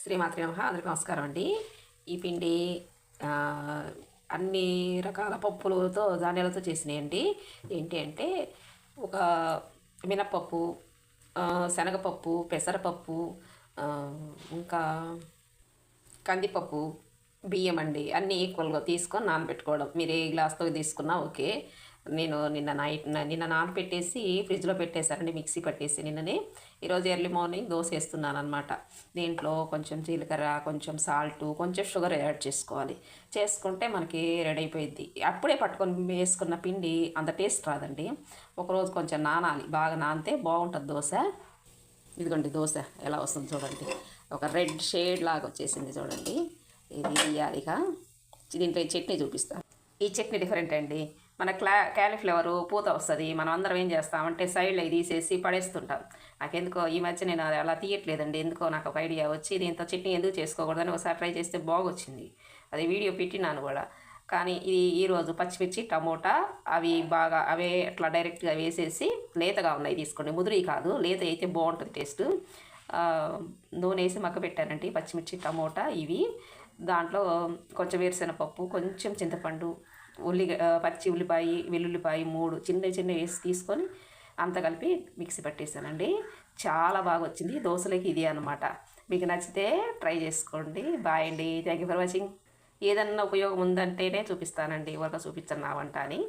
శ్రీమాత్రి నమః. అందరికీ నమస్కారం అండి. ఈ పిండి అన్ని రకాల పప్పులతో ధాన్యాలతో చేసినాయండి. ఏంటి అంటే ఒక మినప్పప్పు, శనగపప్పు, పెసరపప్పు, ఇంకా కందిపప్పు, బియ్యం అండి. అన్నీ ఈక్వల్గా తీసుకొని నానబెట్టుకోవడం. మీరు ఏ గ్లాస్తో తీసుకున్నా ఓకే. నేను నిన్న నానబెట్టేసి ఫ్రిడ్జ్లో పెట్టేశానండి, మిక్సీ పట్టేసి నిన్ననే. ఈరోజు ఎర్లీ మార్నింగ్ దోశ వేస్తున్నాను అనమాట. దీంట్లో కొంచెం జీలకర్ర, కొంచెం సాల్టు, కొంచెం షుగర్ యాడ్ చేసుకోవాలి. చేసుకుంటే మనకి రెడీ అయిపోయింది. అప్పుడే పట్టుకొని వేసుకున్న పిండి అంత టేస్ట్ రాదండి. ఒకరోజు కొంచెం నానాలి, బాగా నానితే బాగుంటుంది దోశ. ఇదిగోండి దోశ ఎలా వస్తుంది చూడండి. ఒక రెడ్ షేడ్ లాగా వచ్చేసింది చూడండి. ఇది తీయాలిగా. దీంట్లో చట్నీ చూపిస్తాను. ఈ చట్నీ డిఫరెంట్ అండి. మన క్యాలీఫ్లవరు పూత వస్తుంది. మనం అందరం ఏం చేస్తామంటే సైడ్లో ఇది తీసేసి పడేస్తుంటాం. నాకెందుకో ఈ మధ్య నేను అలా తీయట్లేదండి. ఎందుకో నాకు ఒక ఐడియా వచ్చి దీంతో చట్నీ ఎందుకు చేసుకోకూడదని ఒకసారి ట్రై చేస్తే బాగొచ్చింది. అది వీడియో పెట్టినాను కూడా. కానీ ఇది ఈరోజు పచ్చిమిర్చి, టమోటా అవి బాగా అవే అట్లా డైరెక్ట్గా వేసేసి లేతగా ఉన్నాయి తీసుకోండి. ముదిరి కాదు, లేత అయితే బాగుంటుంది టేస్ట్. నూనె వేసి మగ్గ పెట్టానండి పచ్చిమిర్చి, టమోటా ఇవి. దాంట్లో కొంచెం వేరుశెనగపప్పు, కొంచెం చింతపండు, పచ్చి ఉల్లిపాయ, వెల్లుల్లిపాయ 3 చిన్న వేసి తీసుకొని అంత కలిపి మిక్సీ పట్టేసానండి. చాలా బాగా వచ్చింది. దోశలకి ఇది అనమాట. మీకు నచ్చితే ట్రై చేసుకోండి. బాయ్ అండి. Thank you for watching. ఏదన్నా ఉపయోగం ఉందంటేనే చూపిస్తానండి, ఎవరికో చూపించను నా వంట అని.